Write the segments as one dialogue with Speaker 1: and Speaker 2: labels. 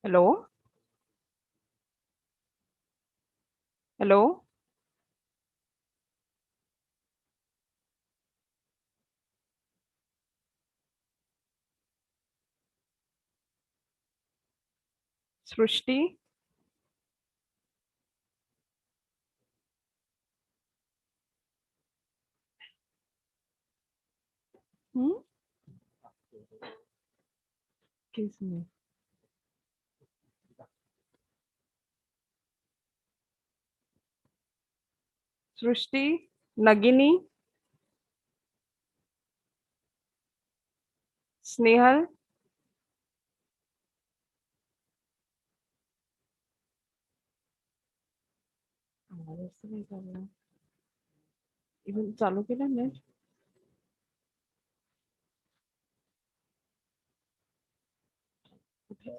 Speaker 1: Hello. Hello. सृष्टि। हम्म। किसने? सृष्टि। नगिनी। स्नेहल। हमारे से नहीं करना। इवन चालू केलं नेट. कुठे?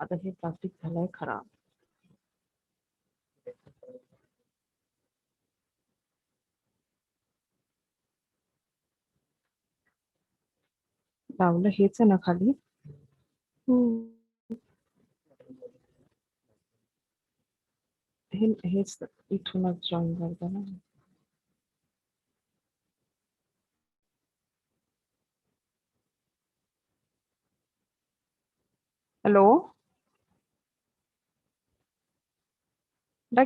Speaker 1: आता हे प्लास्टिक झालंय खराब. लावलं हेच आहे ना खाली. हम्म. हेच इथूनच जॉईन करतो ना. Hello.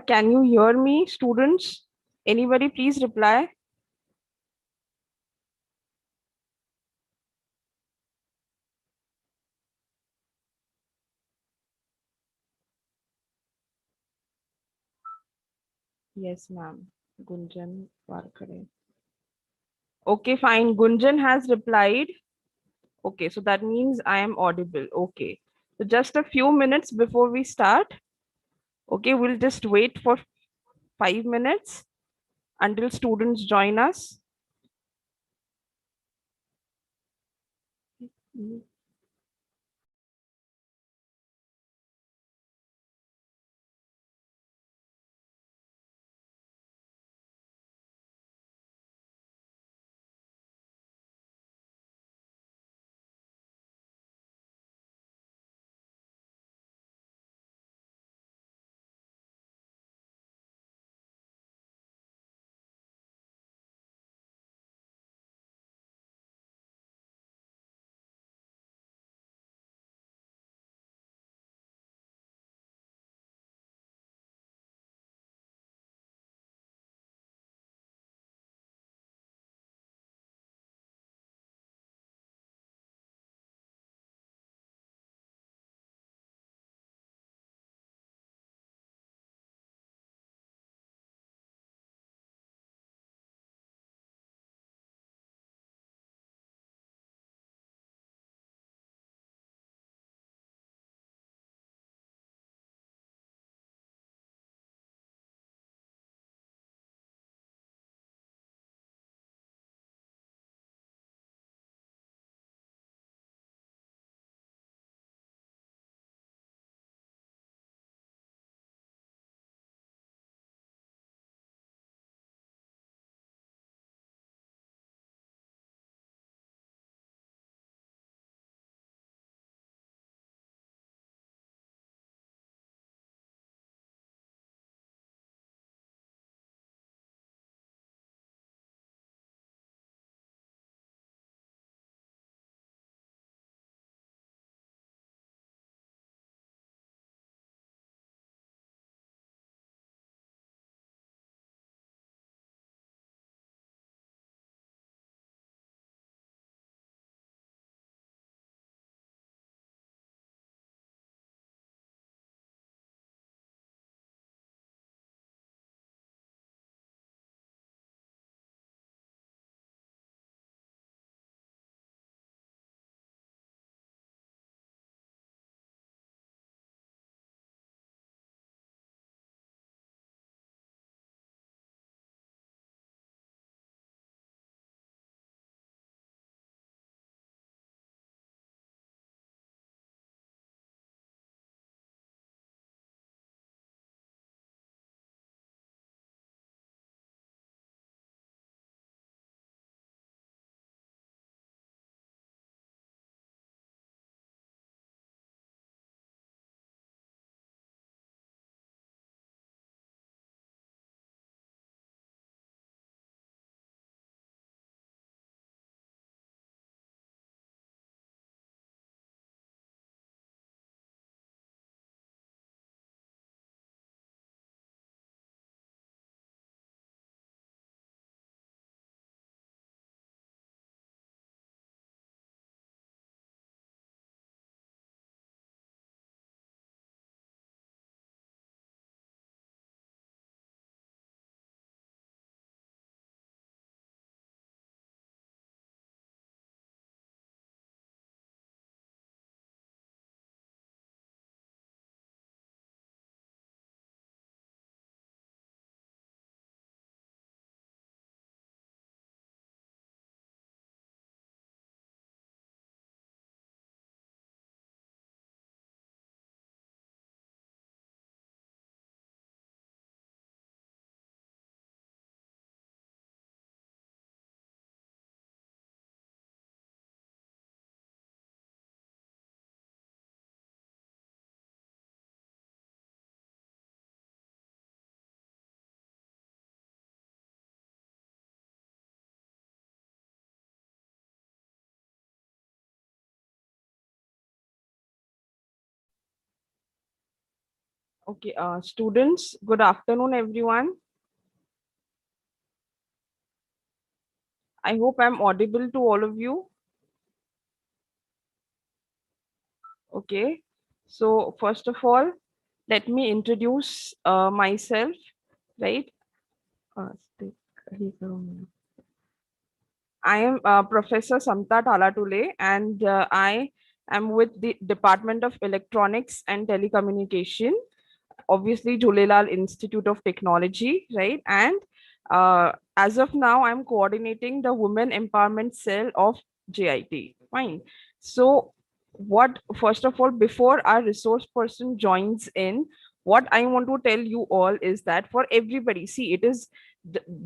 Speaker 1: Can you hear me, students? Anybody please reply. Yes, ma'am. Gunjan Warkare. Okay, fine. Gunjan has replied. Okay, so that means I am audible. Okay. So just a few minutes before we start. Okay, we'll just wait for 5 minutes until students join us. Okay, students, good afternoon, everyone. I hope I'm audible to all of you. Okay, so first of all, let me introduce myself, right? Stick, he करो. I am Professor Samta Talatule, and I am with the Department of Electronics and Telecommunication, obviously Jhulelal Institute of Technology, right? And as of now, I'm coordinating the Women Empowerment Cell of JIT. Fine. So, what first of all, before our resource person joins in, what I want to tell you all is that for everybody, see, it is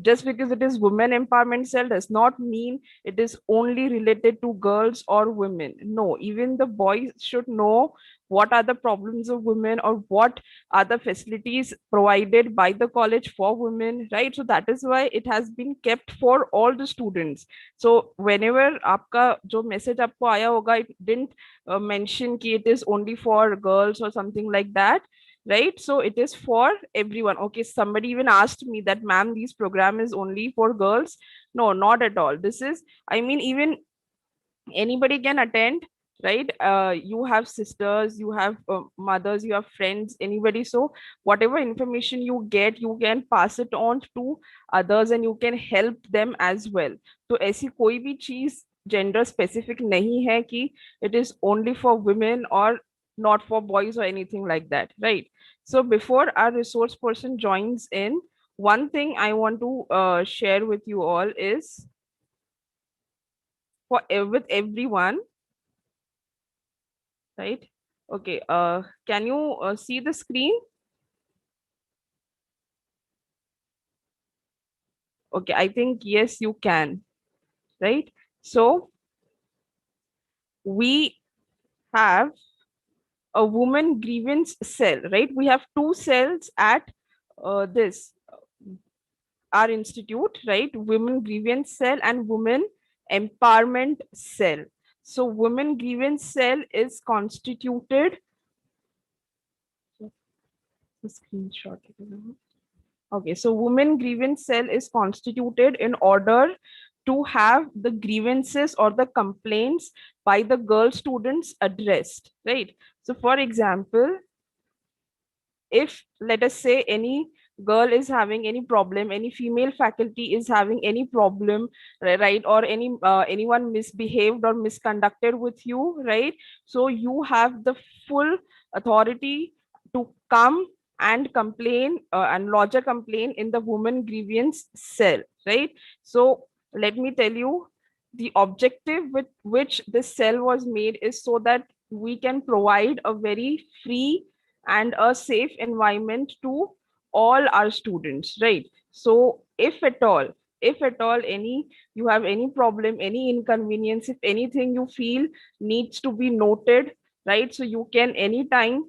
Speaker 1: just because it is women empowerment cell does not mean it is only related to girls or women. No, even the boys should know what are the problems of women or what are the facilities provided by the college for women, right? So that is why it has been kept for all the students. So whenever आपका जो message आपको आया होगा, it didn't mention कि it is only for girls or something like that, right? So it is for everyone. Okay, somebody even asked me that, ma'am, this program is only for girls. No, not at all. This is, I mean, even anybody can attend, right? You have sisters, you have mothers, you have friends, anybody. So whatever information you get, you can pass it on to others and you can help them as well. तो ऐसी कोई भी चीज gender specific नहीं है कि it is only for women or not for boys or anything like that, right? So before our resource person joins in, one thing I want to share with you all is with everyone, right? Okay, can you see the screen? Okay, I think yes, you can, right? So we have a woman grievance cell, right? We have two cells at this our institute, right? Women grievance cell and women empowerment cell. So women grievance cell is constituted. Screenshot. Okay, so women grievance cell is constituted in order to have the grievances or the complaints by the girl students addressed, right? So for example, if let us say any girl is having any problem, any female faculty is having any problem, right, or anyone misbehaved or misconducted with you, right? So you have the full authority to come and complain and lodge a complaint in the women grievance cell, right? So let me tell you, the objective with which this cell was made is so that we can provide a very free and a safe environment to all our students, right? So if at all any you have any problem, any inconvenience, if anything you feel needs to be noted, right? So you can anytime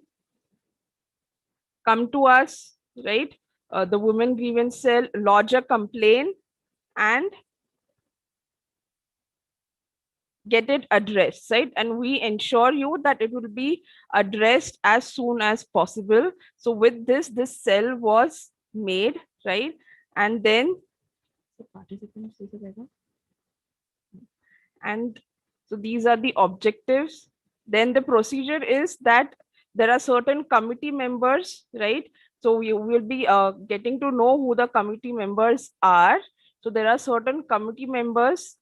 Speaker 1: come to us, right? The women grievance cell, lodge a complaint and get it addressed, right? And we ensure you that it will be addressed as soon as possible. So with this cell was made, right? And then the participants and so these are the objectives. Then the procedure is that there are certain committee members, right? So you will be getting to know who the committee members are. So there are certain committee members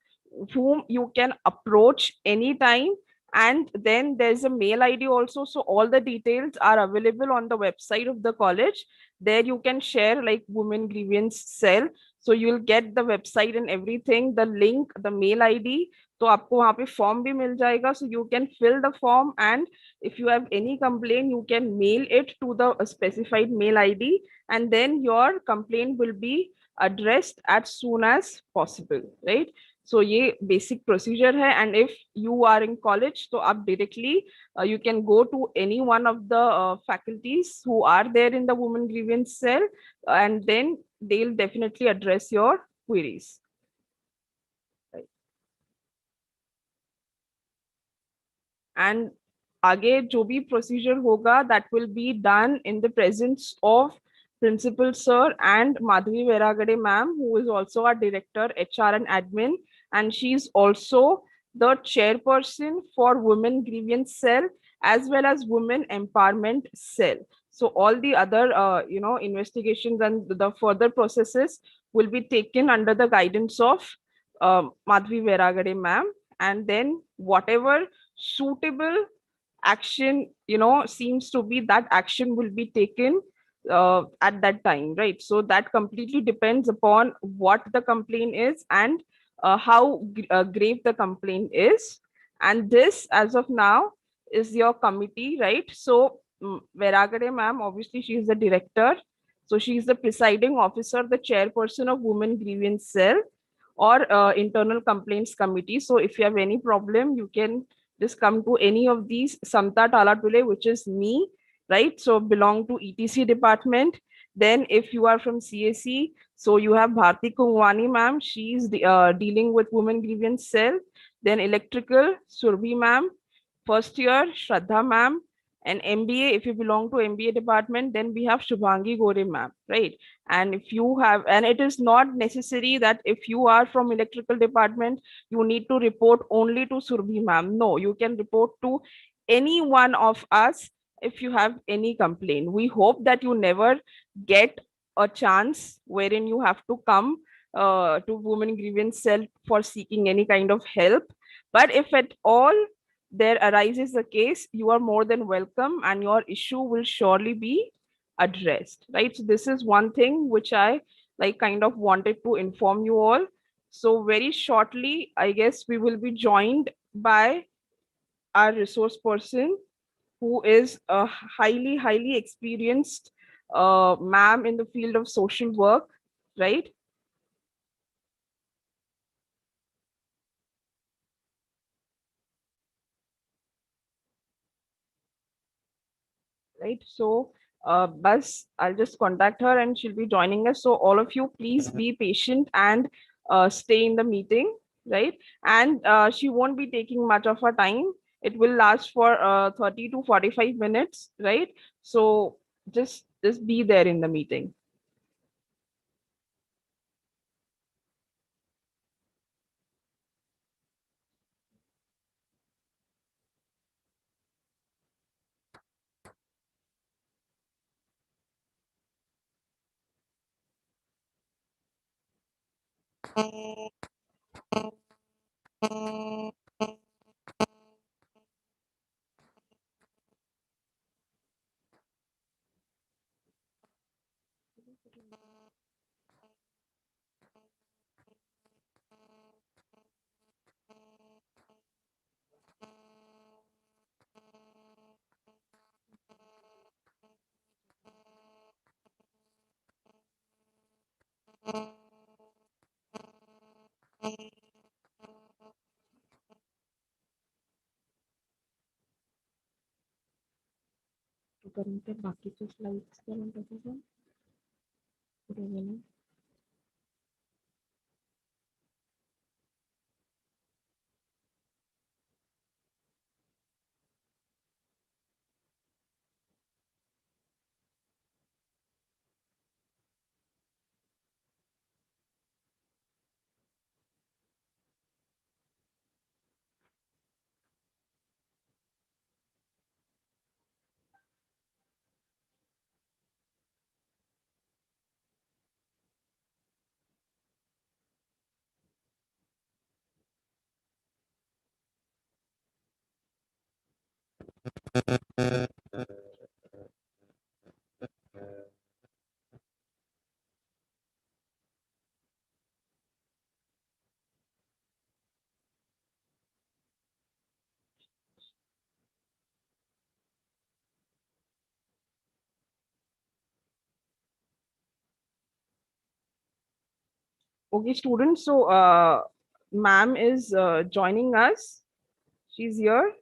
Speaker 1: whom you can approach anytime, and then there's a mail ID also, so all the details are available on the website of the college. There you can share like women grievance cell, so you'll get the website and everything, the link, the mail ID. तो आपको वहां पे form भी मिल जाएगा, so you can fill the form, and if you have any complaint you can mail it to the specified mail ID, and then your complaint will be addressed as soon as possible, right? So ये basic procedure है, and if you are in college तो आप directly you can go to any one of the faculties who are there in the women grievance cell, and then they'll definitely address your queries, right? And आगे जो भी procedure होगा that will be done in the presence of principal sir and Madhvi Veragade ma'am, who is also our director HR and admin, and she's also the chairperson for women grievance cell as well as women empowerment cell. So all the other investigations and the further processes will be taken under the guidance of Madhvi Veragade ma'am, and then whatever suitable action seems to be, that action will be taken at that time, right? So that completely depends upon what the complaint is and how grave the complaint is. And this, as of now, is your committee, right? So Veragade ma'am, obviously she is the director, so she is the presiding officer, the chairperson of women grievance cell or internal complaints committee. So if you have any problem, you can just come to any of these. Samta Talatule, which is me, right? So belong to ETC department. Then if you are from CAC, so you have Bharti Kungwani ma'am, she's dealing with women grievance cell. Then electrical, Surbhi ma'am. First year, Shraddha ma'am. And MBA, if you belong to MBA department, then we have Shubhangi Gore ma'am, right? And if you have, and it is not necessary that if you are from electrical department, you need to report only to Surbhi ma'am. No, you can report to any one of us if you have any complaint. We hope that you never get a chance wherein you have to come to women grievance cell for seeking any kind of help. But if at all there arises a case, you are more than welcome and your issue will surely be addressed, right? So this is one thing which I like kind of wanted to inform you all. So very shortly, I guess we will be joined by our resource person who is a highly experienced ma'am in the field of social work, right? Right. So, bus, I'll just contact her and she'll be joining us. So, all of you, please be patient and stay in the meeting, right? And she won't be taking much of her time. It will last for 30 to 45 minutes, right? So, just be there in the meeting. त्यानंतर बाकीचे slides काय म्हणतात त्याचं? पुढे गेलं. Okay, students. So, ma'am is joining us. She's here.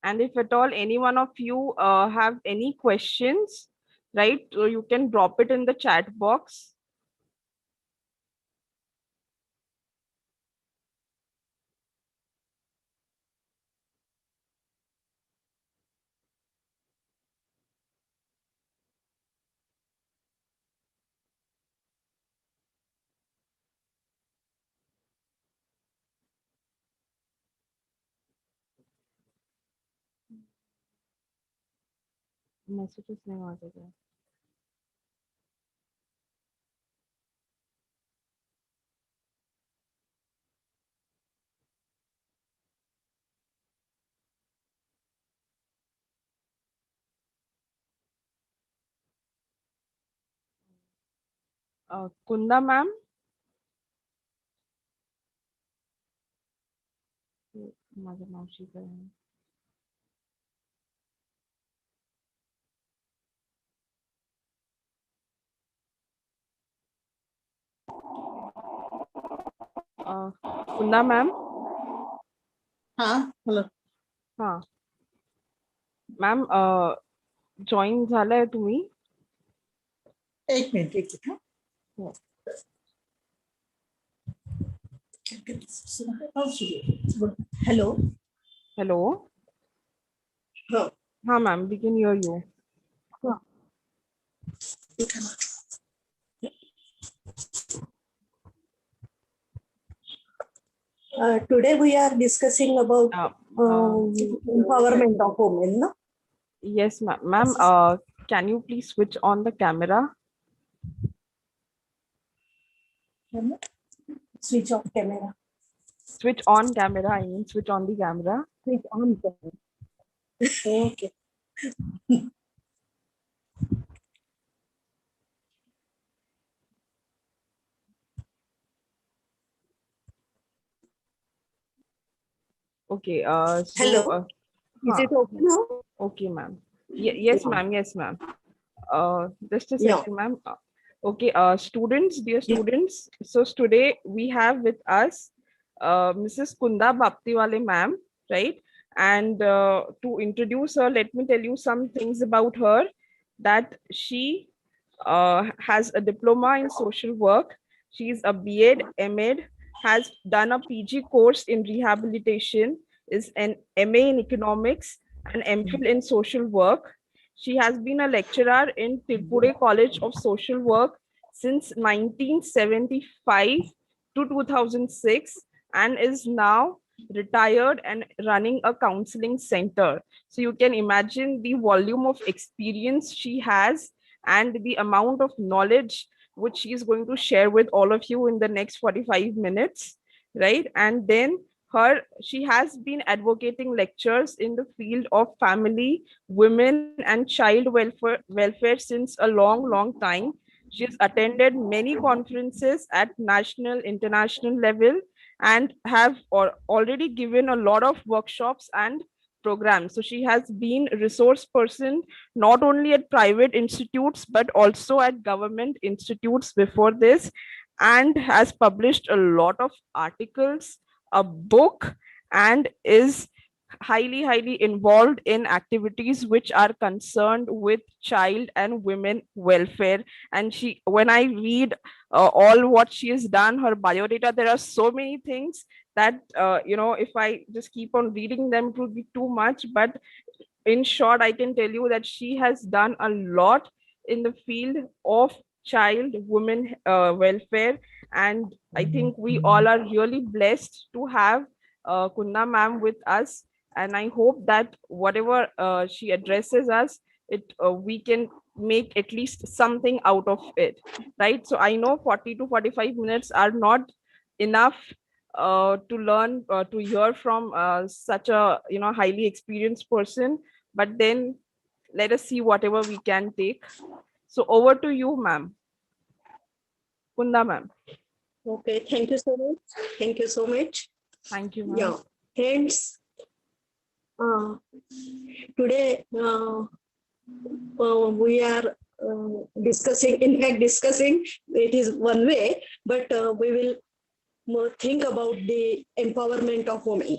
Speaker 1: And if at all any one of you have any questions, right, so you can drop it in the chat box. Messages नहीं आ रहे हैं. Kunda ma'am. माझ्या मावशीकडे आहे. Kunda ma'am.
Speaker 2: हाँ बोलो.
Speaker 1: हाँ ma'am join झालाय तुम्ही?
Speaker 2: एक मिनिट हाँ. हेलो.
Speaker 1: हेलो.
Speaker 2: हाँ.
Speaker 1: हाँ ma'am, we can hear you.
Speaker 2: Today we are discussing about empowerment of women, no?
Speaker 1: Yes ma'am. Can you please switch on the camera?
Speaker 2: Switch off camera.
Speaker 1: Switch on camera, I mean switch on the camera.
Speaker 2: Switch on camera. Okay.
Speaker 1: Okay.
Speaker 2: Hello. Is it okay now?
Speaker 1: Okay ma'am. Yes ma'am. Yes ma'am. Just a
Speaker 2: Yeah.
Speaker 1: second ma'am. Okay, students, dear students. So today we have with us Mrs. Kunda Baptiwale ma'am, right? And to introduce her, let me tell you some things about her. That she has a diploma in social work. She's a B.Ed, M.Ed, has done a PG course in rehabilitation, is an MA in economics, and MPhil in social work. She has been a lecturer in Tirupur College of Social Work since 1975 to 2006 and is now retired and running a counseling center. So you can imagine the volume of experience she has and the amount of knowledge which she is going to share with all of you in the next 45 minutes, right? And then she has been advocating lectures in the field of family, women, and child welfare since a long time. She has attended many conferences at national, international level, and have already given a lot of workshops and programs. So she has been resource person not only at private institutes but also at government institutes before this, and has published a lot of articles, a book, and is highly involved in activities which are concerned with child and women welfare. And she, when I read all what she has done, her biodata, there are so many things that if I just keep on reading them, it would be too much. But in short, I can tell you that she has done a lot in the field of child women welfare. And I think we all are really blessed to have Kunna ma'am with us. And I hope that whatever she addresses us, it we can make at least something out of it, right? So I know 40 to 45 minutes are not enough to learn, to hear from such a highly experienced person, but then let us see whatever we can take. So over to you, ma'am. Kunda ma'am.
Speaker 2: Okay. Thank you so much. Thank you so much.
Speaker 1: Thank you, ma'am.
Speaker 2: Yeah. Friends, today we are discussing, in fact, discussing, it is one way, but we will think about the empowerment of women.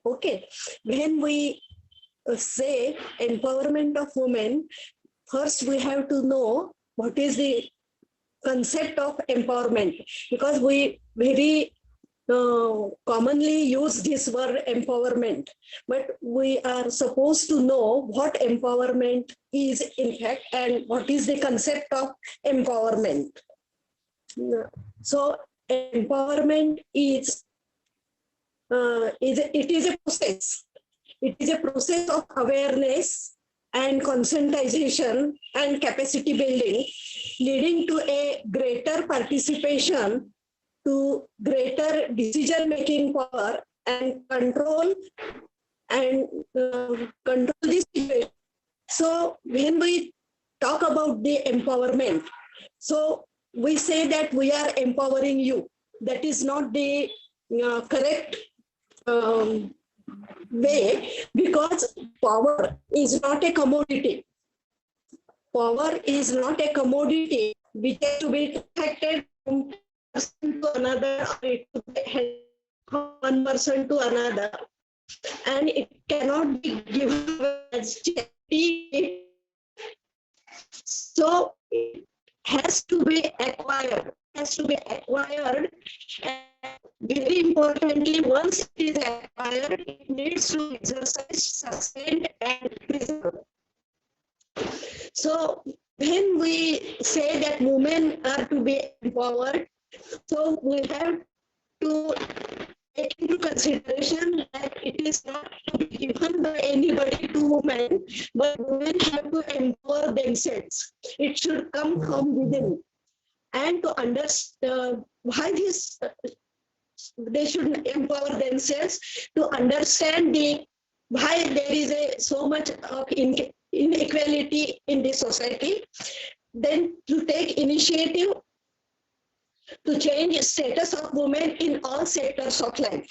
Speaker 2: Okay. When we say empowerment of women, first we have to know what is the concept of empowerment, because we very commonly use this word empowerment, but we are supposed to know what empowerment is in fact and what is the concept of empowerment. So empowerment it is a process. It is a process of awareness and conscientization and capacity building, leading to a greater participation, to greater decision-making power and control this situation. So when we talk about the empowerment, so we say that we are empowering you. That is not the correct way, because power is not a commodity. Power is not a commodity which has to be transacted from person to another, or it to be from one person to another, and it cannot be given as charity. So it has to be acquired. And very importantly, once it is acquired, it needs to be exercised, sustained, and preserved. So when we say that women are to be empowered, so we have to take into consideration that it is not to be given by anybody to women, but women have to empower themselves. It should come from within. And to understand why this, they should empower themselves, to understand why there is so much of inequality in the society, then to take initiative to change status of women in all sectors of life.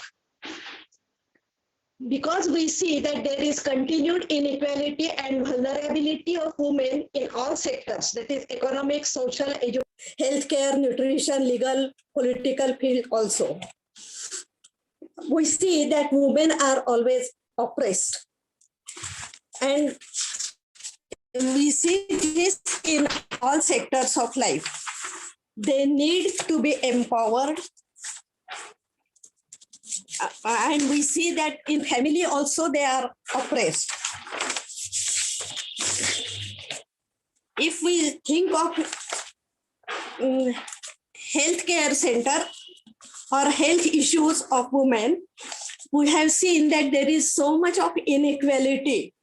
Speaker 2: Because we see that there is continued inequality and vulnerability of women in all sectors, that is economic, social, healthcare, nutrition, legal, political field also. We see that women are always oppressed. And we see this in all sectors of life. They need to be empowered. And we see that in family also they are oppressed. If we think of healthcare center or health issues of women, we have seen that there is so much of inequality.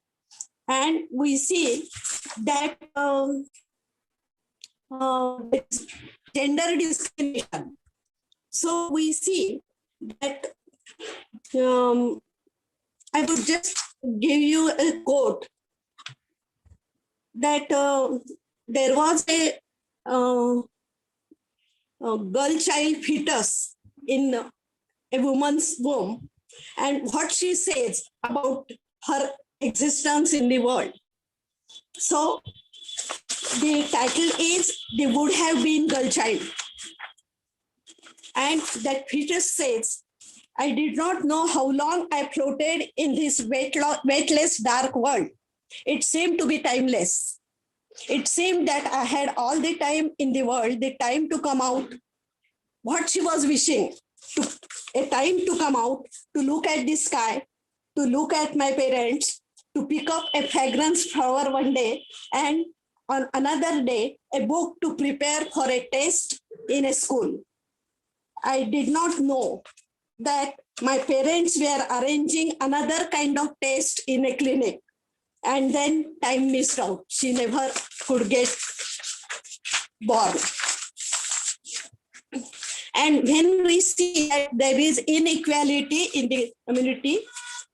Speaker 2: And we see that gender discrimination. So we see that I would just give you a quote that there was a girl child fetus in a woman's womb, and what she says about her existence in the world. So the title is "They Would Have Been Girl Child." And that fetus says, "I did not know how long I floated in this weightless dark world. It seemed to be timeless. It seemed that I had all the time in the world, the time to come out." What she was wishing, a time to come out, to look at the sky, to look at my parents, to pick up a fragrance flower one day, and on another day, a book to prepare for a test in a school. I did not know that my parents were arranging another kind of test in a clinic, and then time missed out. She never could get born. And when we see that there is inequality in the community,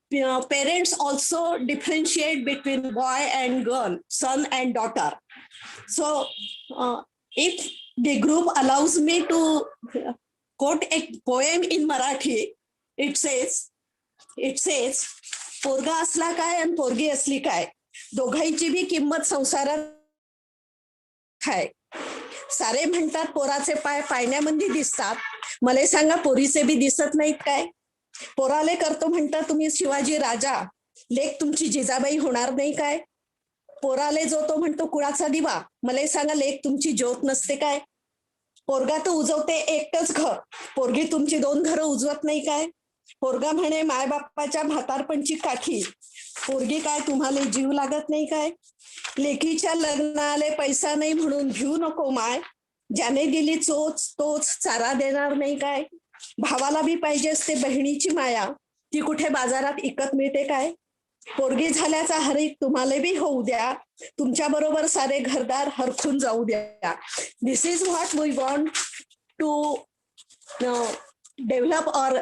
Speaker 2: parents also differentiate between boy and girl, son and daughter. So if the group allows me to quote a poem in Marathi, it says, पोरगा असला काय आणि पोरगी असली काय, दोघांची B किंमत संसारात आहे. सारे म्हणतात पोराचे पाय पाळण्यामध्ये दिसतात, मला सांगा पोरीचे बी दिसत नाहीत काय? पोराले करतो म्हणता तुम्ही शिवाजी राजा, लेक तुमची जिजाबाई होणार नाही काय? पोराले जो तो म्हणतो कुळाचा दिवा, मला सांगा लेक तुमची ज्योत नसते काय? पोरगा तर उजवते एकच घर, पोरगी तुमची 2 घरं उजवत नाही काय? पोरगा म्हणे मायबापाच्या म्हातारपणची काठी, पोरगी काय तुम्हाला जीव लागत नाही काय? लेकीच्या लग्नाले पैसा नाही म्हणून घेऊ नको माय, ज्याने दिली चोच तोच चारा देणार नाही काय? भावाला बी पाहिजे असते बहिणीची माया, ती कुठे बाजारात इकत मिळते काय? पोरगी झाल्याचा हरीक तुम्हाला बी होऊ द्या, तुमच्या बरोबर सारे घरदार हरखून जाऊ द्या. This is what we want to develop or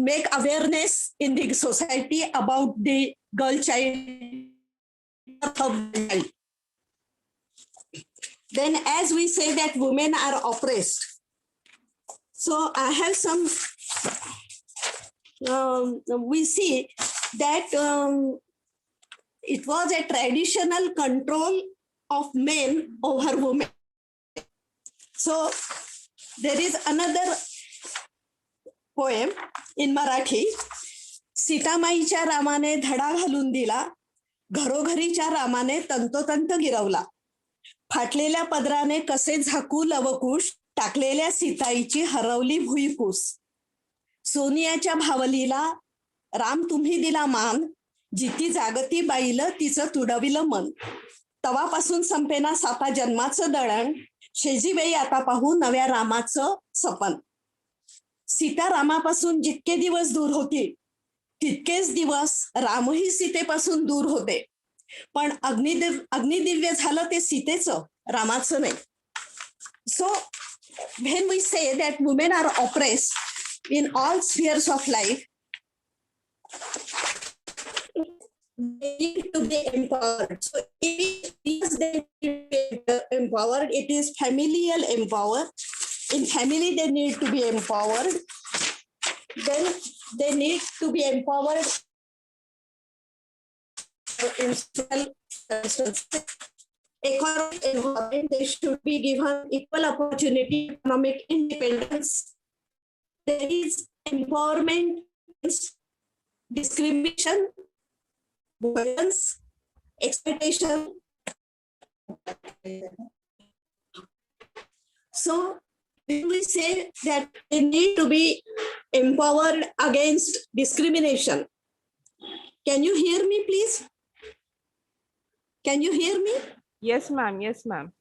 Speaker 2: make awareness in the society about the girl child. Then as we say that women are oppressed, so I have some we see that it was a traditional control of men over women. So there is another poem in Marathi. सीतामाईच्या रामाने धडा घालून दिला, घरोघरीच्या रामाने तंतोतंत गिरवला, फाटलेल्या पदराने कसे झाकू लवकुश, टाकलेल्या सीताईची हरवली भुईपूस. सोनियाच्या भावलीला राम तुम्ही दिला मान, जिती जागती बाईलं तिचं तुडविलं मन. तवापासून संपेना 7 जन्माचं दळण, शेजीबाई आता पाहू नव्या रामाचं सपन. सीता रामापासून जितके दिवस दूर होती, तितकेच दिवस रामही सीतेपासून दूर होते. पण अग्निदिव्य झालं ते सीतेचं, रामाचं नाही. सो when we say that women are oppressed in all spheres of life, they need to be empowered. So if they need to be empowered, it is familial empower. In family, they need to be empowered. Then they need to be empowered in economic environment. They should be given equal opportunity, economic independence. There is empowerment, discrimination, violence, exploitation. So when we say that they need to be empowered against discrimination, can you hear me, please? Can you hear me?
Speaker 1: Yes, ma'am. Yes, ma'am.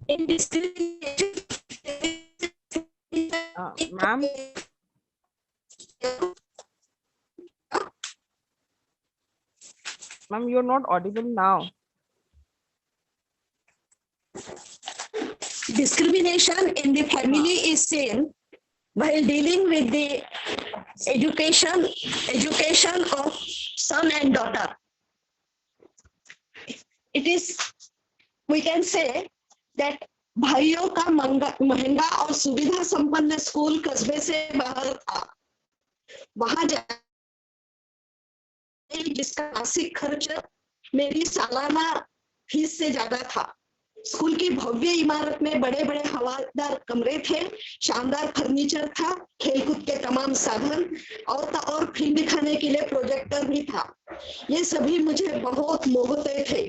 Speaker 2: In discrimination,
Speaker 1: ma'am. Ma'am, you're not audible now.
Speaker 2: Discrimination in the family is seen while dealing with the education of son and daughter. It is, we can say that भाइयों का महंगा और सुविधा संपन्न school कस्बे से बाहर था, वहां जिसका मासिक खर्च मेरी सालाना फीस से ज्यादा था. स्कूल की भव्य इमारत में बड़े बड़े हवादार कमरे थे, शानदार फर्नीचर था, खेलकूद के तमाम साधन और फिल्म दिखाने के लिए प्रोजेक्टर भी था. ये सभी मुझे बहुत मोहते थे,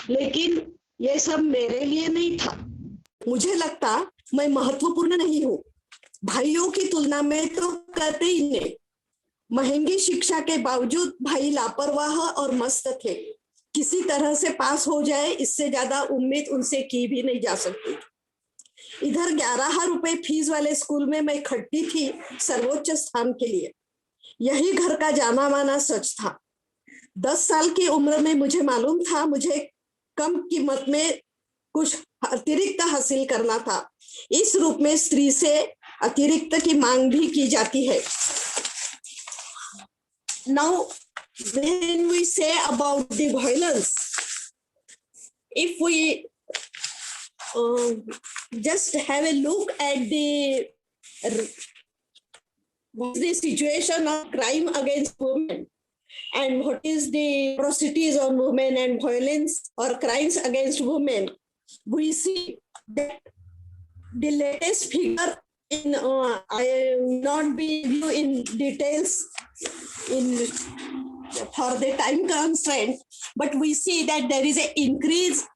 Speaker 2: लेकिन ये सब मेरे लिए नहीं था. मुझे लगता मैं महत्वपूर्ण नहीं हूँ. भाइयों की तुलना में तो करते ही नहीं. महंगी शिक्षा के बावजूद भाई लापरवाह और मस्त थे. किसी तरह से पास हो जाए, इससे ज्यादा उम्मीद उनसे की भी नहीं जा सकती. इधर 11,000 रुपए फीस वाले स्कूल में मैं खटती थी सर्वोच्च स्थान के लिए. यही घर का जाना माना सच था. 10 साल की उम्र में मुझे मालूम था मुझे कम कीमत में कुछ अतिरिक्त हासिल करना था. इस रूप में स्त्री से अतिरिक्त की मांग भी की जाती है. Now, when we say about the violence, if we just have a look at the situation of crime against women, and what is the atrocities on women and violence or crimes against women, we see that the latest figure in I will not be you in details in for the time constraint, but we see that there is an increase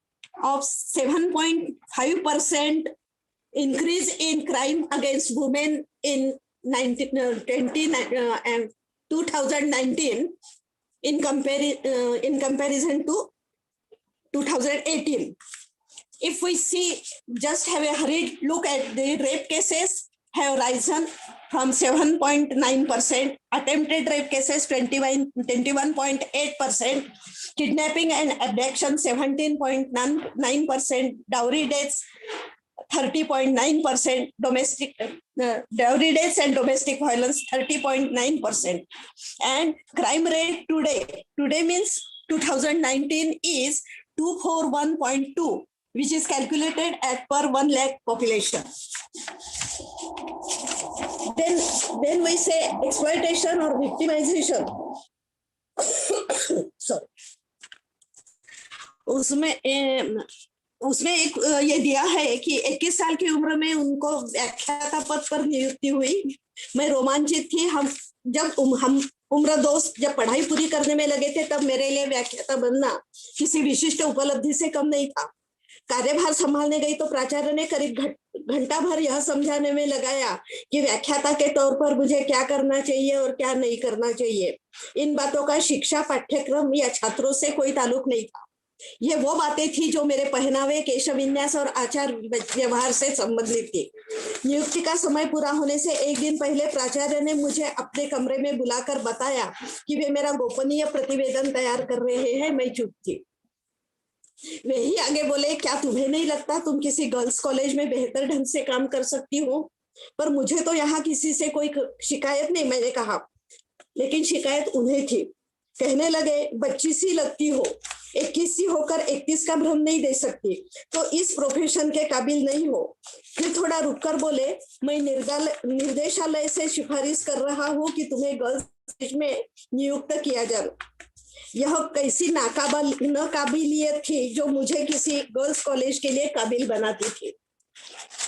Speaker 2: of 7.5% increase in crime against women in 2019 in comparison to 2018. If we see, just have a hurried look at the rape cases have risen from 7.9%, attempted rape cases 21.8%, kidnapping and abduction 17.9%, dowry deaths 30.9%, domestic dowry deaths and domestic violence 30.9%, and crime rate today means 2019 is 241.2, which is calculated at per 1 lakh population. Then we say exploitation or victimization. Sorry. उसमें एक ये दिया है कि 21 साल की उम्र में उनको व्याख्याता पद पर नियुक्ति हुई. मैं रोमांचित थी. हम उम्र दोस्त जब पढ़ाई पूरी करने में लगे थे तब मेरे लिए व्याख्याता बनना किसी विशिष्ट उपलब्धि से कम नहीं था. कार्यभार संभालने गई तो प्राचार्य ने करीब घंटा भर यह समझाने में लगाया कि व्याख्याता के तौर पर मुझे क्या करना चाहिए और क्या नहीं करना चाहिए. इन बातों का शिक्षा पाठ्यक्रम या छात्रों से कोई ताल्लुक नहीं था. ये वो बातें थी जो मेरे पहनावे, केश विन्यास और आचार व्यवहार से संबंधित थी. नियुक्ति का समय पूरा होने से एक दिन पहले प्राचार्य ने मुझे अपने कमरे में बुलाकर बताया कि वे मेरा गोपनीय प्रतिवेदन तैयार कर रहे हैं. मैं चुप थी. वे ही आगे बोले, क्या तुम्हें नहीं लगता तुम किसी गर्ल्स कॉलेज में बेहतर ढंग से काम कर सकती हो? पर मुझे तो यहाँ किसी से कोई शिकायत नहीं. मैंने कहा, लेकिन शिकायत उन्हें थी. कहने लगे, बच्ची सी लगती हो, 21 सी होकर 31 का भ्रम नहीं दे सकती, तो इस प्रोफेशन के काबिल नहीं हो. फिर थोड़ा रुककर बोले, मैं निर्देशालय से सिफारिश कर रहा हूँ कि तुम्हें गर्ल्स कॉलेज में नियुक्त किया जाए. यह कैसी नाकाबिलियत थी जो मुझे किसी गर्ल्स कॉलेज के लिए काबिल बनाती थी.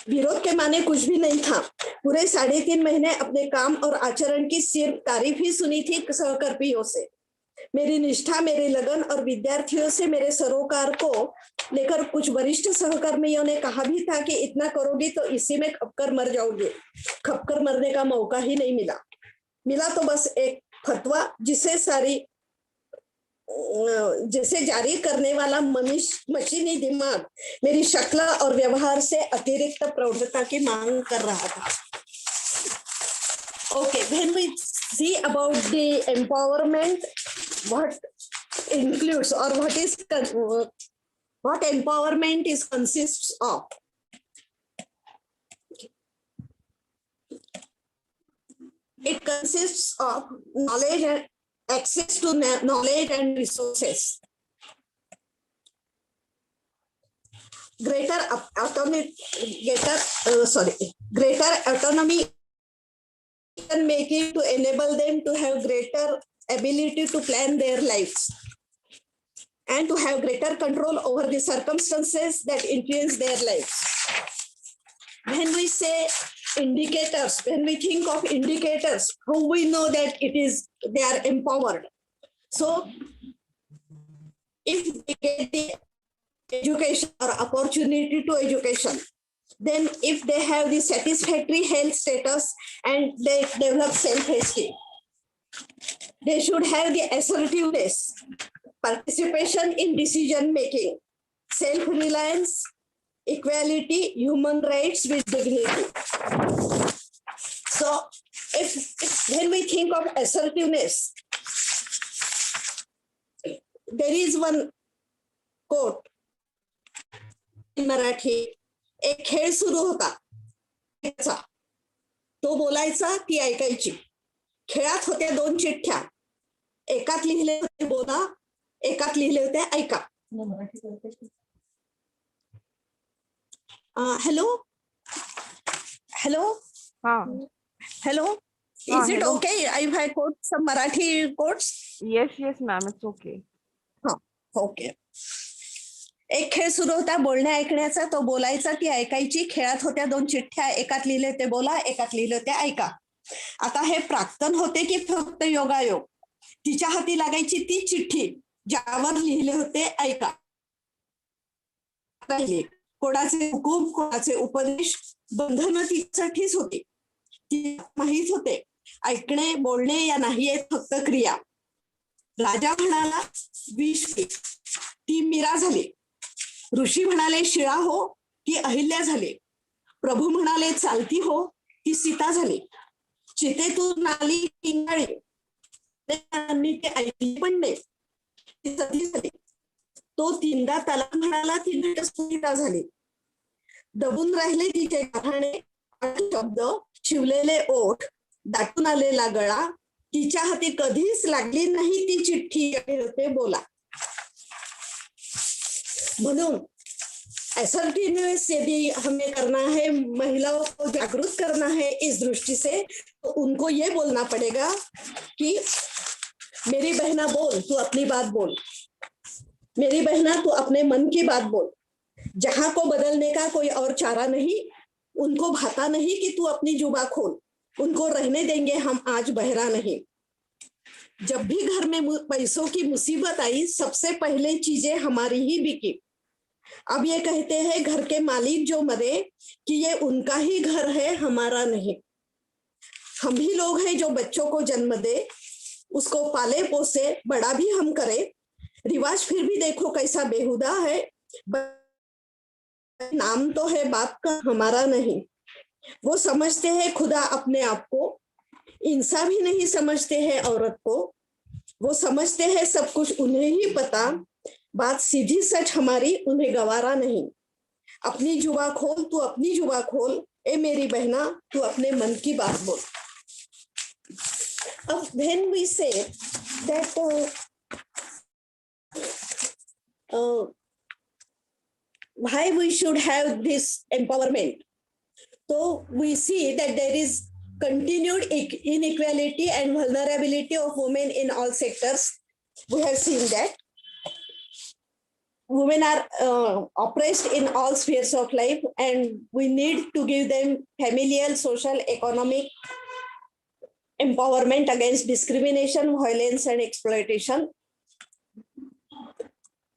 Speaker 2: विरोध के माने कुछ भी नहीं था. पूरे 3.5 महीने अपने काम और आचरण की सिर्फ तारीफ ही सुनी थी सहकर्मियों से. मेरी निष्ठा, मेरे लगन और विद्यार्थियों से मेरे सरोकार को लेकर कुछ वरिष्ठ सहकर्मियों ने कहा भी था कि इतना करोगी तो इसी में खपकर मर जाओगे. खपकर मरने का मौका ही नहीं मिला तो बस एक फतवा जिसे जारी करने वाला मशीनी दिमाग मेरी शक्ल और व्यवहार से अतिरिक्त प्रौढ़ता की मांग कर रहा था. Okay, when we see about the empowerment, what includes or what empowerment consists of. It consists of knowledge and access to knowledge and resources. Greater autonomy making to enable them to have greater ability to plan their lives and to have greater control over the circumstances that influence their lives. When we say indicators, when we think of indicators, how we know that they are empowered. So if they get the education or opportunity to education, then if they have the satisfactory health status and they develop self-esteem, they should have the assertiveness, participation in decision making, self-reliance, equality, human rights with dignity. So when we think of assertiveness, there is one quote in Marathi. एक खेळ सुरू होता, तो बोलायचा, ती ऐकायची. खेळात होत्या 2 चिठ्ठ्या, एकात लिहिले होते बोला, एकात लिहिले होते ऐका. हॅलो.
Speaker 1: हाँ.
Speaker 2: Hello. Is it
Speaker 1: hello.
Speaker 2: okay if I quote some Marathi quotes?
Speaker 1: Yes, ma'am, it's okay.
Speaker 2: Okay. एक खेळ सुरू होता बोलण्या ऐकण्याचा. तो बोलायचा, ती ऐकायची. खेळात होत्या 2 चिठ्ठ्या, एकात लिहिले ते बोला, एकात लिहिले ते ऐका. आता हे प्राक्तन होते की फक्त योगायोग? तिच्या हाती लागायची ती चिठ्ठी ज्यावर लिहिले होते ऐका. कोणाचे हुकूम, कोणाचे उपदेश, बंधनं तिच्यासाठीच होती. ती माहीत होते ऐकणे बोलणे या नाही आहेत फक्त क्रिया. राजा म्हणाला विष पी, ती मीरा झाली. ऋषी म्हणाले शिळा हो, ती अहिल्या झाली. प्रभू म्हणाले चालती हो, ती सीता झाली. चितेतून आली पिंगाळी, त्यांनी ते ऐकली पण नाही, ती सती झाली. तो 3दा त्याला म्हणाला, ती घटस्फोटिता झाली. दबून राहिले तिचे गाभाणे, शब्द शिवलेले ओठ, दाटून आलेला गळा. तिच्या हाती कधीच लागली नाही ती चिठ्ठी होते बोला. म्हणून असर्टिवनेस यदि हमें करना है, महिलाओं को जागरूक करना है इस दृष्टि से, तो उनको ये बोलना पड़ेगा कि मेरी बहना बोल, तू अपनी बात बोल. मेरी बहना तू अपने मन की बात बोल. जहां को बदलने का कोई और चारा नहीं. उनको भाता नहीं कि तू अपनी जुबा खोल. उनको रहने देंगे हम आज बहरा नहीं. जब भी घर में पैसों की मुसीबत आई, सबसे पहले चीजें हमारी ही बिकी. अब ये कहते हैं घर के मालिक जो मरे कि ये उनका ही घर है, हमारा नहीं. हम ही लोग हैं जो बच्चों को जन्म दे, उसको पाले पोसे बड़ा भी हम करें. रिवाज फिर भी देखो कैसा बेहुदा है. नाम तो है बाप का, हमारा नहीं. वो समझते हैं खुदा अपने आप को, इंसान भी नहीं समझते हैं औरत को. वो समझते हैं सब कुछ उन्हें ही पता. बात सीधी सच हमारी उन्हें गवारा नहीं. अपनी जुबा खोल, तू अपनी जुबा खोल. ए मेरी बहना, तू अपने मन की बात बोल. अब when we say that why we should have this empowerment, so we see that there is continued inequality and vulnerability of women in all sectors. We have seen that women are oppressed in all spheres of life, and we need to give them familial, social, economic empowerment against discrimination, violence, and exploitation.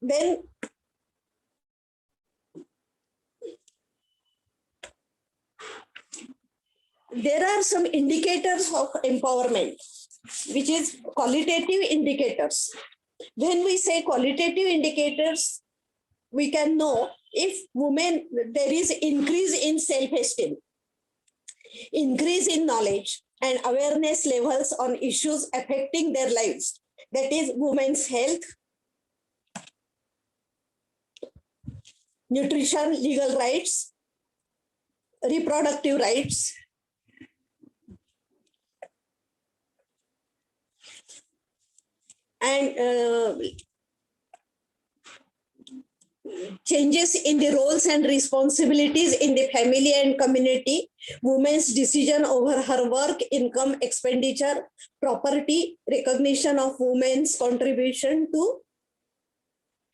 Speaker 2: Then there are some indicators of empowerment, which is qualitative indicators. When we say qualitative indicators, we can know if women, there is increase in self-esteem, increase in knowledge and awareness levels on issues affecting their lives. That is women's health, nutrition, legal rights, reproductive rights, and changes in the roles and responsibilities in the family and community, women's decision over her work, income, expenditure, property, recognition of women's contribution to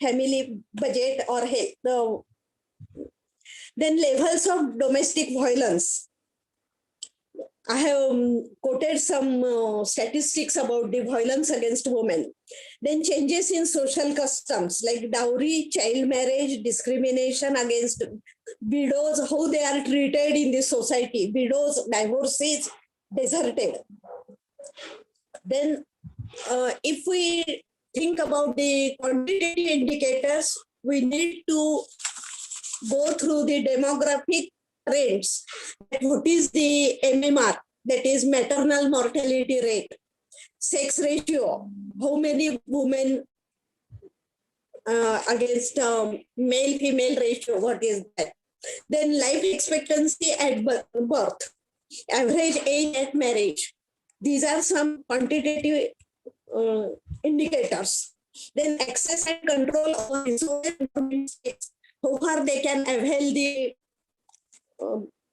Speaker 2: family budget or health. Then levels of domestic violence. I have quoted some statistics about the violence against women. Then changes in social customs like dowry, child marriage, discrimination against widows, how they are treated in the society, widows, divorcees, deserted. Then if we think about the quantitative indicators, we need to go through the demographic trends. What is the MMR, that is maternal mortality rate, sex ratio, how many women against male-female ratio, what is that? Then life expectancy at birth, average age at marriage. These are some quantitative indicators. Then access and control of resources, how far they can avail the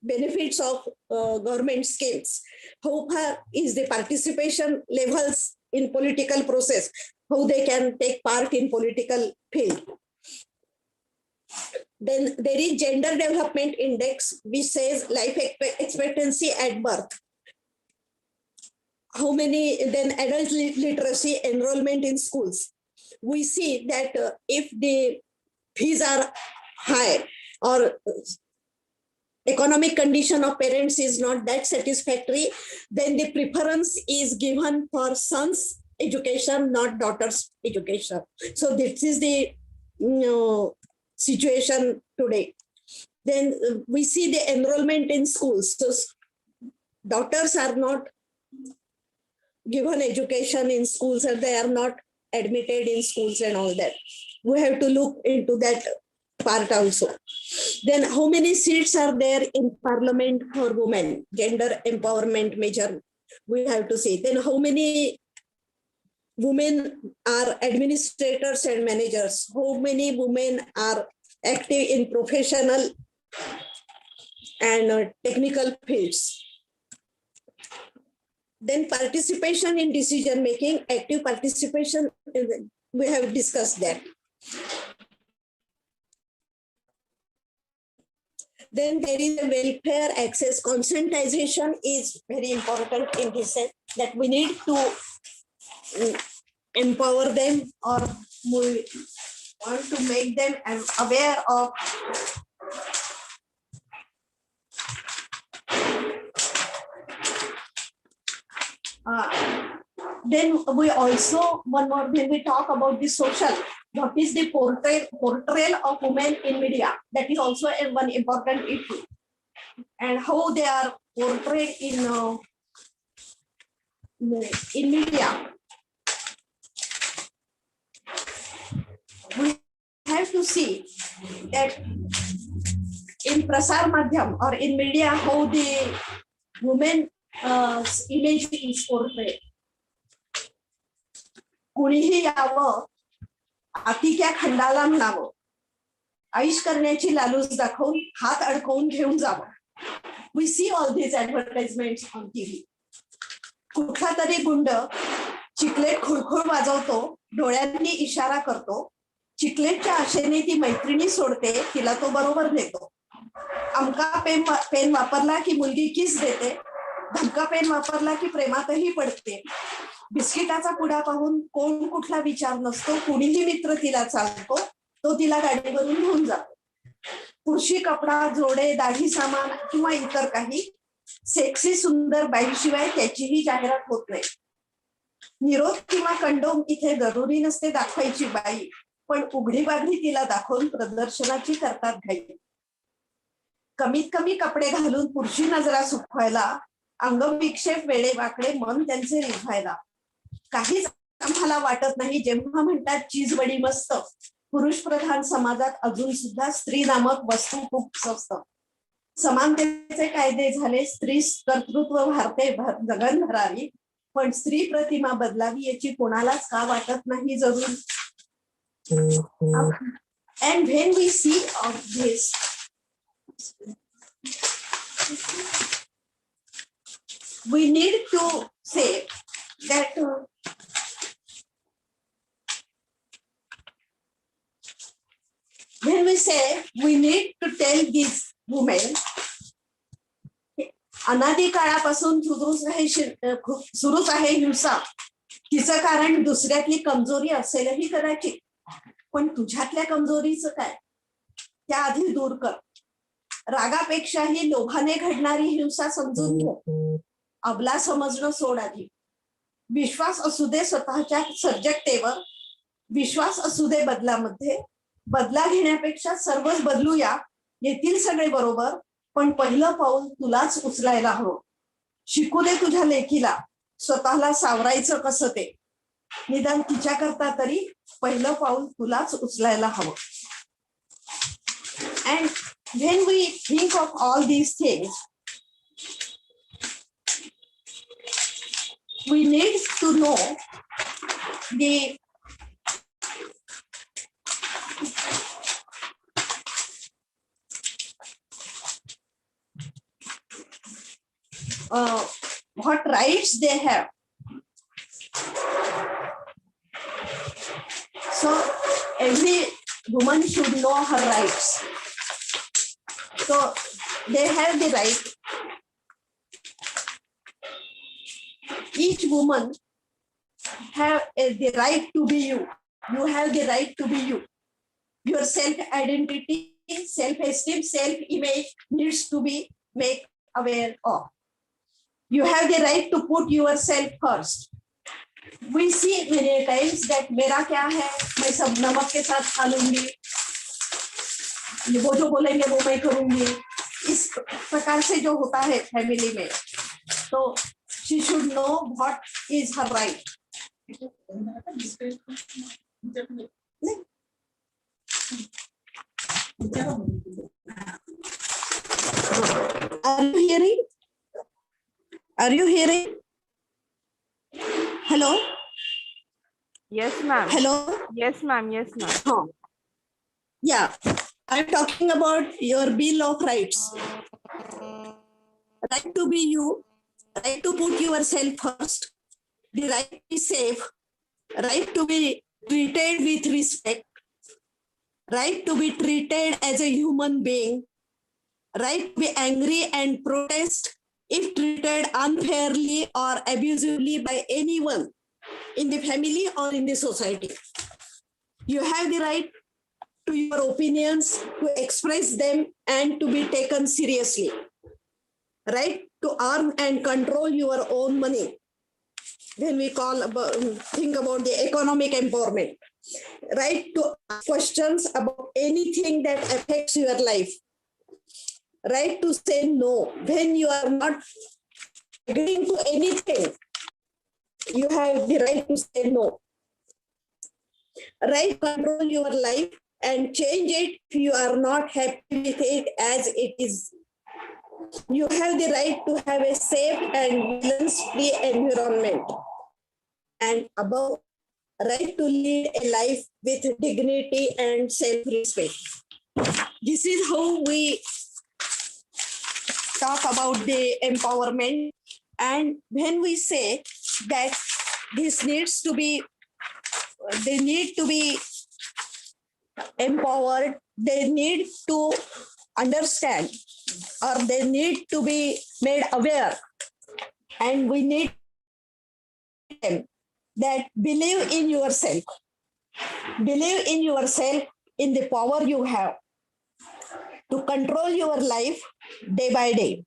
Speaker 2: benefits of government schemes. How far is the participation levels in political process? How they can take part in political field. Then there is gender development index, which says life expectancy at birth. How many, then adult literacy enrollment in schools. We see that if the fees are high or economic condition of parents is not that satisfactory, then the preference is given for sons' education, not daughters' education. So this is the situation today. Then we see the enrollment in schools. So daughters are not given education in schools and they are not admitted in schools and all that. We have to look into that part also. Then how many seats are there in parliament for women? Gender empowerment measure we have to see. Then how many women are administrators and managers? How many women are active in professional and technical fields? Then participation in decision making, active participation, we have discussed that. Then there is a welfare access. Conscientization is very important in this sense that we need to empower them, or we want to make them aware of then we also, one more, when we talk about the social, what is the portrayal of women in media? That is also one important issue. And how they are portrayed in media. We have to see that in Prasar Madhyam or in media, how the women image is portrayed. कुणीही यावं, आतिक्या खंडाला म्हणावं, आईश करण्याची लालूच दाखवून हात अडकवून घेऊन जावं. We see all these advertisements on TV. कुठला तरी गुंड चिकलेट खुळखुळ वाजवतो, डोळ्यांनी इशारा करतो, चिकलेटच्या आशेने ती मैत्रिणी सोडते, तिला तो बरोबर नेतो. अमका पेन वापरला की मुलगी किस देते, धमका पेन वापरला की प्रेमातही पडते. बिस्किटाचा पुडा पाहून कोण कुठला विचार नसतो, कुणीही मित्र तिला चालतो, तो तिला गाडीवरून घेऊन जातो. पुरुषी कपडा, जोडे, दाढी सामान किंवा इतर काही सेक्सी सुंदर बाईशिवाय त्याचीही जाहिरात होत नाही. निरोध किंवा कंडोम इथे जरुरी नसते दाखवायची बाई, पण उघडी बागडी तिला दाखवून प्रदर्शनाची करतात घाई. कमीत कमी कपडे घालून पुरुषी नजरा सुकवायला, अंगविक्षेप वेळे वाकडे मन त्यांचे रिझवायला. काहीच आम्हाला वाटत नाही जेव्हा म्हणतात चीज बडी मस्त. पुरुष प्रधान समाजात अजून सुद्धा स्त्री नामक वस्तू खूप स्वस्त. समानतेचे कायदे झाले, स्त्री कर्तृत्व भारते जगन भरावी, पण स्त्री प्रतिमा बदलावी याची कोणालाच का वाटत नाही जरूर. And when we see all this, we need to say that when we say we need to tell these women, अनादी काळापासून सुरूच आहे हिंसा. तिचं कारण दुसऱ्यातली कमजोरी असेलही कदाचित, पण तुझ्यातल्या कमजोरीचं काय त्याआधी दूर कर. रागापेक्षाही लोभाने घडणारी हिंसा समजून घे. अबला समजणं सोड आधी. विश्वास असू दे स्वतःच्या सर्जकतेवर, विश्वास असू दे बदलामध्ये. बदला घेण्यापेक्षा सर्वच बदलूया, येतील सगळे बरोबर, पण पहिलं पाऊल तुलाच उचलायला हवं. शिकू दे तुझ्या लेकीला स्वतःला सावरायचं कसं ते. निदान तिच्याकरता तरी पहिलं पाऊल तुलाच उचलायला हवं. And when we think of all these things, we need to know the what rights they have. So every woman should know her rights. So they have the right. Each woman have the right to be you. You have the right to be you. Your self-identity, self-esteem, self-image needs to be made aware of. You have the right to put yourself first. We see many times that मेरा क्या है, मैं सब नमक के साथ खा लूंगी, वो जो बोलेंगे वो मैं करूंगी, इस प्रकार से जो होता है फैमिली में, तो she should know what is her right. Are you hearing? Are you hearing? Hello?
Speaker 1: Yes, ma'am.
Speaker 2: Hello?
Speaker 1: Yes, ma'am. Yes, ma'am.
Speaker 2: Oh. Yeah, I'm talking about your Bill of Rights. Right to be you, right to put yourself first, the right to be safe, right to be treated with respect, right to be treated as a human being, right to be angry and protest if treated unfairly or abusively by anyone in the family or in the society. You have the right to your opinions, to express them and to be taken seriously. Right to earn and control your own money. When we think about the economic empowerment. Right to ask questions about anything that affects your life. Right to say no when you are not agreeing to anything. You have the right to say no. Right to control your life and change it if you are not happy with it as it is. You have the right to have a safe and violence-free environment. And above, right to lead a life with dignity and self-respect. This is how we talk about the empowerment. And when we say that this needs to be, they need to be empowered, they need to understand, or they need to be made aware, and we need them that believe in yourself, in the power you have to control your life day by day.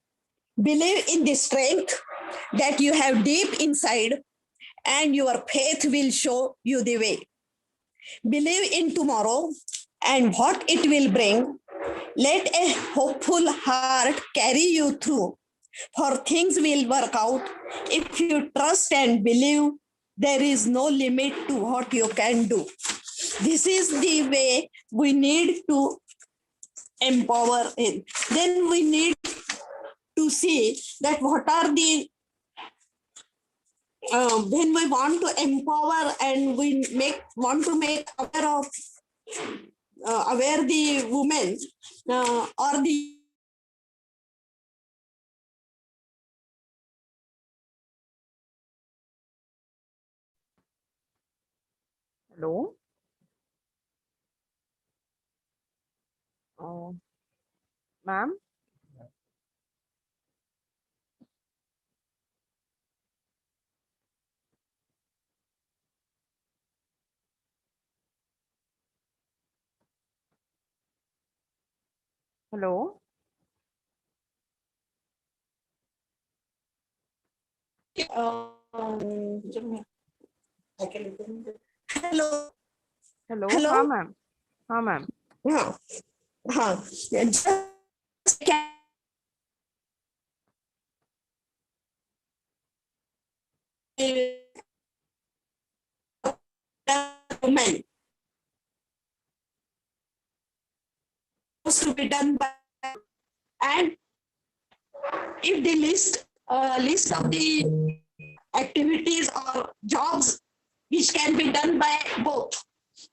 Speaker 2: Believe in the strength that you have deep inside, and your faith will show you the way. Believe in tomorrow and what it will bring. Let a hopeful heart carry you through, for things will work out if you trust and believe. There is no limit to what you can do. This is the way we need to empower it. Then we need to see that what are the when we want to empower and we want to make aware the women or the
Speaker 1: Hello. Oh, ma'am. Hello.
Speaker 2: hello
Speaker 1: Hello. हाँ
Speaker 2: hello
Speaker 1: ma'am. हाँ ma'am.
Speaker 2: हाँ हाँ just women to be done by, and if the list of the activities or jobs which can be done by both,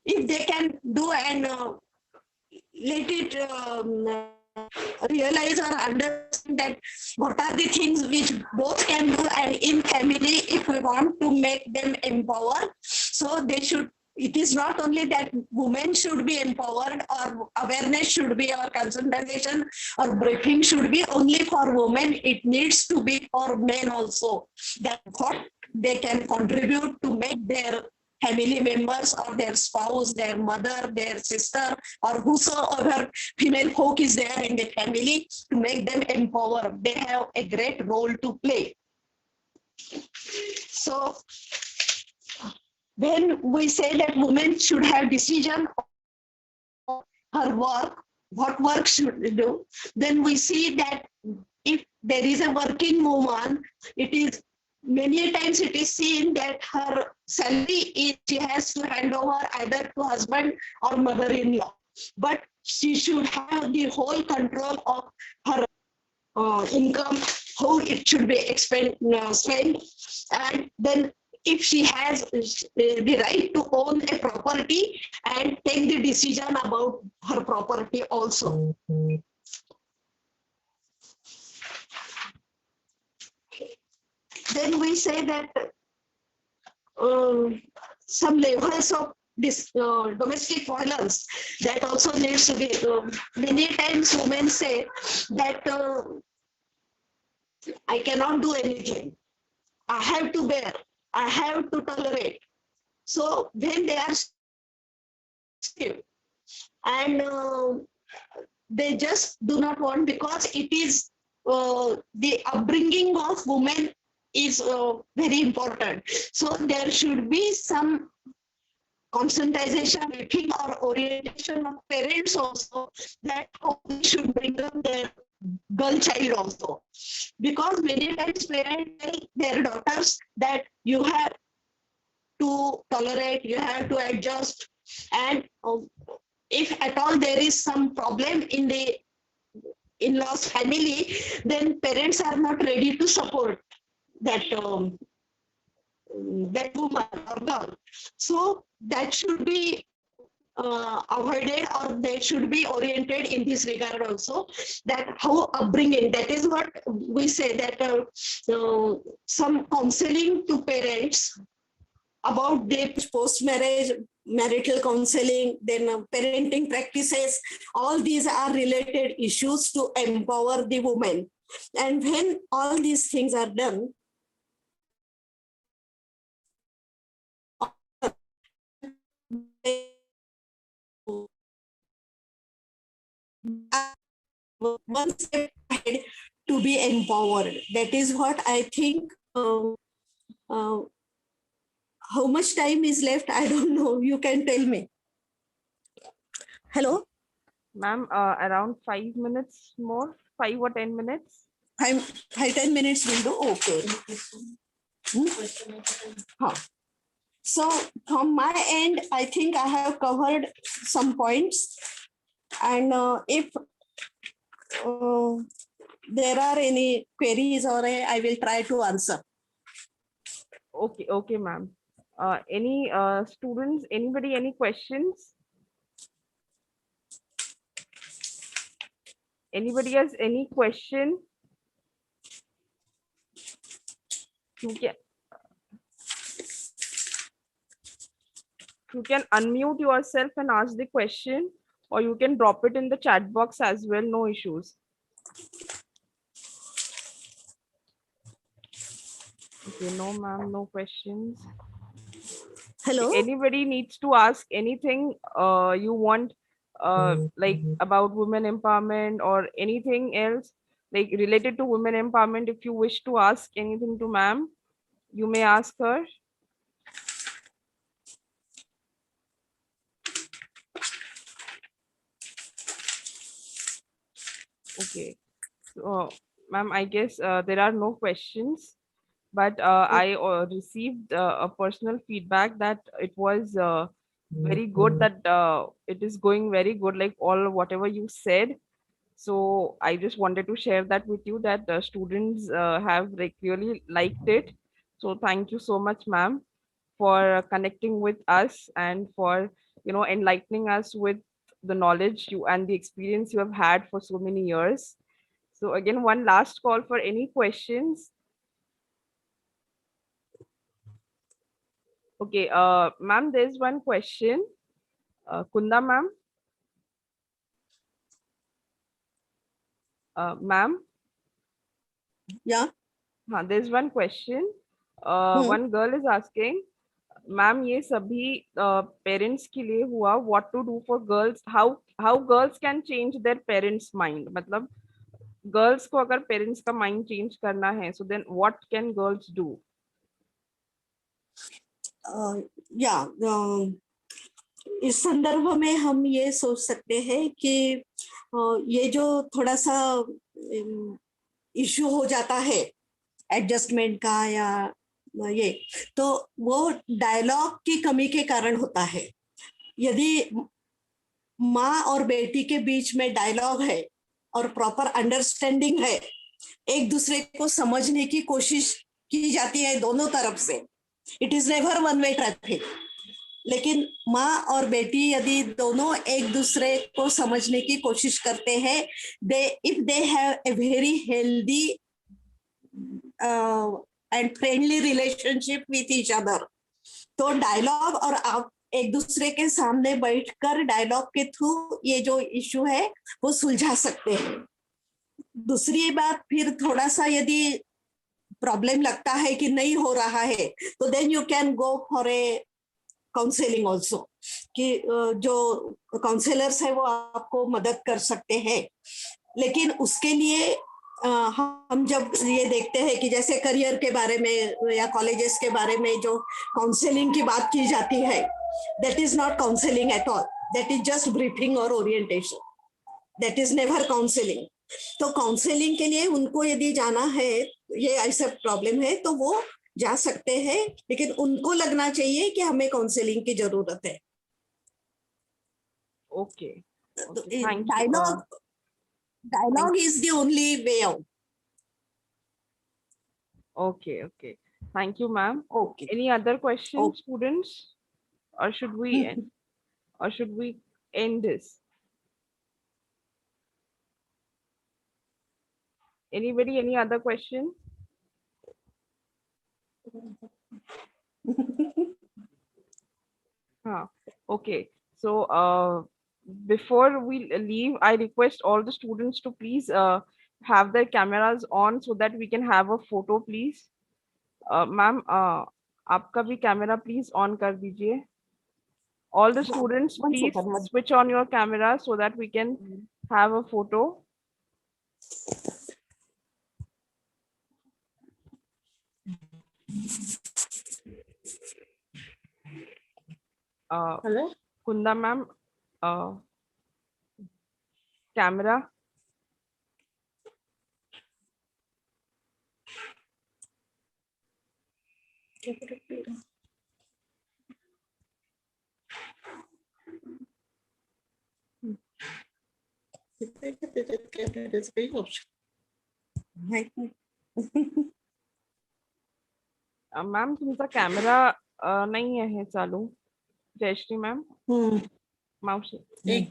Speaker 2: if they can do and let it realize or understand that what are the things which both can do, and in family, if we want to make them empowered, so they should. It is not only that women should be empowered, or awareness should be, or concentration or briefing should be only for women. It needs to be for men also. That what they can contribute to make their family members or their spouse, their mother, their sister, or whosoever female folk is there in the family, to make them empowered. They have a great role to play. So when we say that women should have decision of her work, what work should they do, then we see that if there is a working woman, it is many times it is seen that her salary is she has to hand over either to husband or mother-in-law, but she should have the whole control of her income, how it should be spent, and then if she has the right to own a property and take the decision about her property also. Then we say that some levels of this domestic violence that also needs to be. Many times women say that I cannot do anything. I have to bear. I have to tolerate. So when they are still and they just do not want, because it is the upbringing of women is very important. So there should be some concentration, meeting or orientation of parents also, that how they should bring up their girl child also. Because many times parents tell their daughters that you have to tolerate, you have to adjust, and if at all there is some problem in the in-laws family, then parents are not ready to support that that woman or girl. So that should be avoided, or they should be oriented in this regard also, that how upbringing, that is what we say, that some counseling to parents about the post-marriage marital counseling, then parenting practices, all these are related issues to empower the woman. And when all these things are done, one step ahead to be empowered. That is what I think. Uh, how much time is left? I don't know. You can tell me. Hello?
Speaker 1: Ma'am, around 5 minutes more, 5 or 10 minutes.
Speaker 2: 5-10 minutes will do. Okay. Huh. So from my end, I think I have covered some points. And if there are any queries, or I will try to answer.
Speaker 1: Okay, ma'am. Any students, anybody, any questions? Anybody has any question? You can unmute yourself and ask the question, or you can drop it in the chat box as well, no issues. Okay, no ma'am, no questions.
Speaker 2: Hello?
Speaker 1: Anybody needs to ask anything you want, like about women empowerment or anything else, like related to women empowerment. If you wish to ask anything to ma'am, you may ask her. Okay, so ma'am, I guess there are no questions, but I received a personal feedback that it was very good, that it is going very good, like all whatever you said. So I just wanted to share that with you, that the students have like really liked it. So thank you so much, ma'am, for connecting with us and for enlightening us with the knowledge you and the experience you have had for so many years. So again, one last call for any questions. Okay, ma'am, there's one question. Kunda ma'am, ma'am,
Speaker 2: Yeah.
Speaker 1: there's one question.
Speaker 2: Hmm.
Speaker 1: One girl is asking, ma'am ये सभी parents के लिए हुआ what to do for girls how girls can change their parents mind मतलब girls को अगर parents का mind change करना है so then what can girls do
Speaker 2: या इस संदर्भ में हम ये सोच सकते हैं कि ये जो थोड़ा सा इश्यू हो जाता है एडजस्टमेंट का या ये तो वो डायलॉग की कमी के कारण होता है यदि माँ और बेटी के बीच में डायलॉग है और प्रॉपर अंडरस्टैंडिंग है एक दूसरे को समझने की कोशिश की जाती है दोनों तरफ से it is never one way traffic लेकिन माँ और बेटी यदि दोनों एक दूसरे को समझने की कोशिश करते हैं they if they have a very healthy and friendly relationship with each other तो डायलॉग और आप एक दूसरे के सामने बैठकर डायलॉग के थ्रू ये जो इश्यू है वो सुलझा सकते हैं दूसरी बात फिर थोड़ा सा यदि प्रॉब्लम लगता है कि नहीं हो रहा है तो then you can go for a counselling also कि जो काउंसलर्स है वो आपको मदद कर सकते हैं लेकिन उसके लिए हम जब ये देखते हैं कि जैसे करियर के बारे में या कॉलेजेस के बारे में जो काउंसलिंग की बात की जाती है that is not counselling at all that is just briefing और orientation that is never counselling तो काउंसलिंग के लिए उनको यदि जाना है ये ऐसा प्रॉब्लम है तो वो जा सकते हैं लेकिन उनको लगना चाहिए कि हमें काउंसलिंग की जरूरत है
Speaker 1: ओके
Speaker 2: तो
Speaker 1: okay thank you
Speaker 2: dialogue is the only way out
Speaker 1: okay okay thank you ma'am
Speaker 2: okay
Speaker 1: any other question students or should we end or should we end this anybody any other question Okay. So before we leave, I request all the students to please have their cameras on so that we can have a photo, please. Ma'am, आपका भी camera please on कर दीजिए. All the students,
Speaker 2: one
Speaker 1: please
Speaker 2: second
Speaker 1: switch on your camera so that we can have a photo.
Speaker 2: Hello
Speaker 1: Kunda ma'am, camera. Ma'am तुमचा camera नाही आहे चालू Jayashree ma'am मावशी
Speaker 2: एक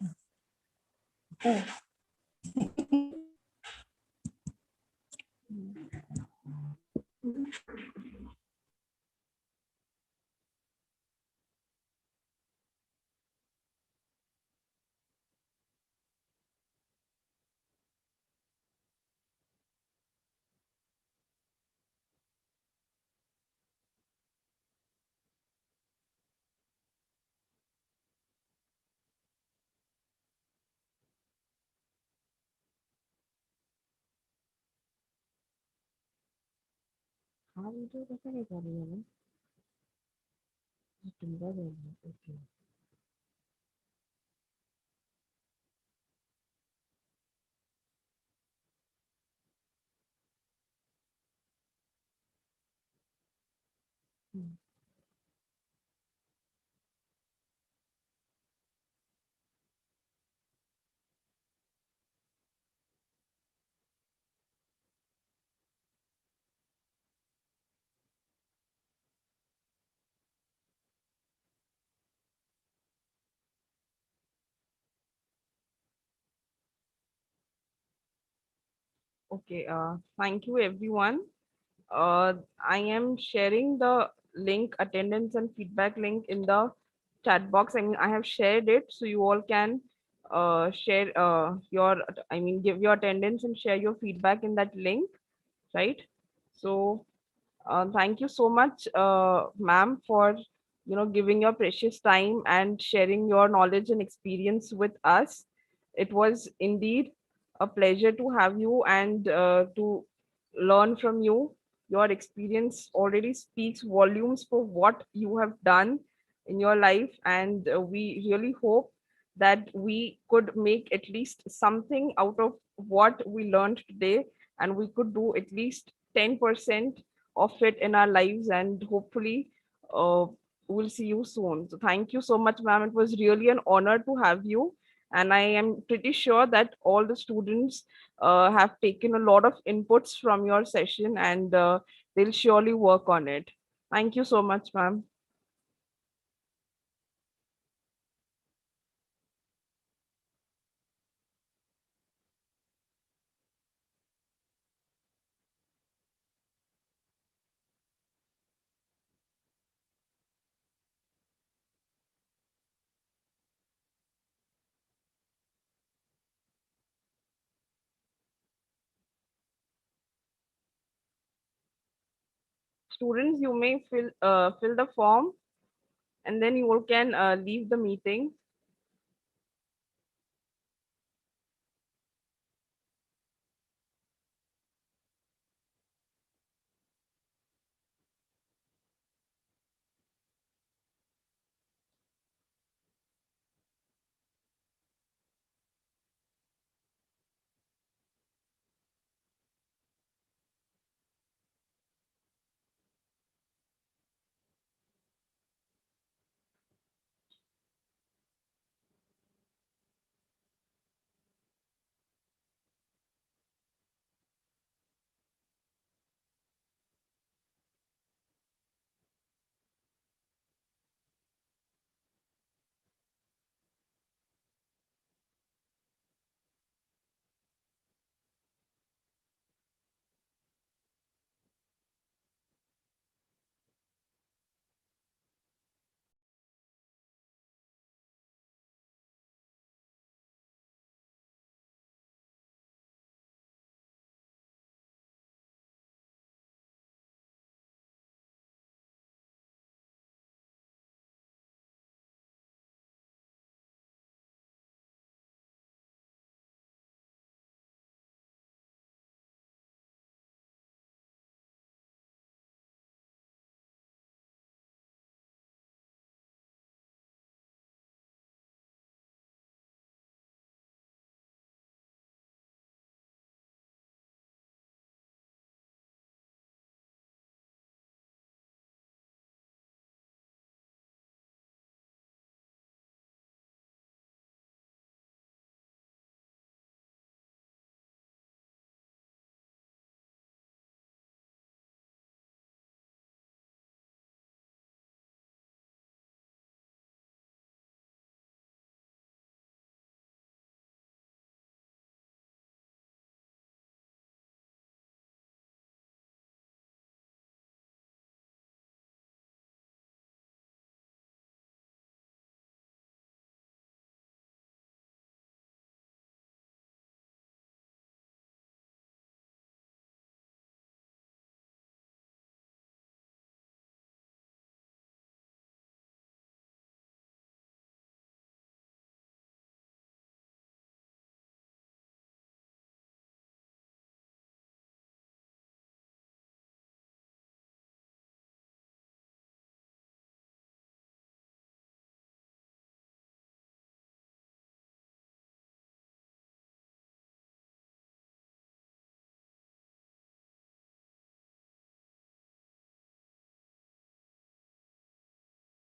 Speaker 1: हा व्हिडिओ कसा काय चालू झाला तुमचा okay Okay, thank you everyone. I am sharing the link, attendance and feedback link in the chat box. I mean, I have shared it so you all can share your, I mean, give your attendance and share your feedback in that link, right? So thank you so much, ma'am, for giving your precious time and sharing your knowledge and experience with us. It was indeed a pleasure to have you and to learn from you. Your experience already speaks volumes for what you have done in your life, and we really hope that we could make at least something out of what we learned today, and we could do at least 10% of it in our lives, and hopefully uh, we'll see you soon. So thank you so much, ma'am. It was really an honor to have you, and I am pretty sure that all the students have taken a lot of inputs from your session, and they'll surely work on it. Thank you so much, ma'am. Students, you may fill the form, and then you all can leave the meeting.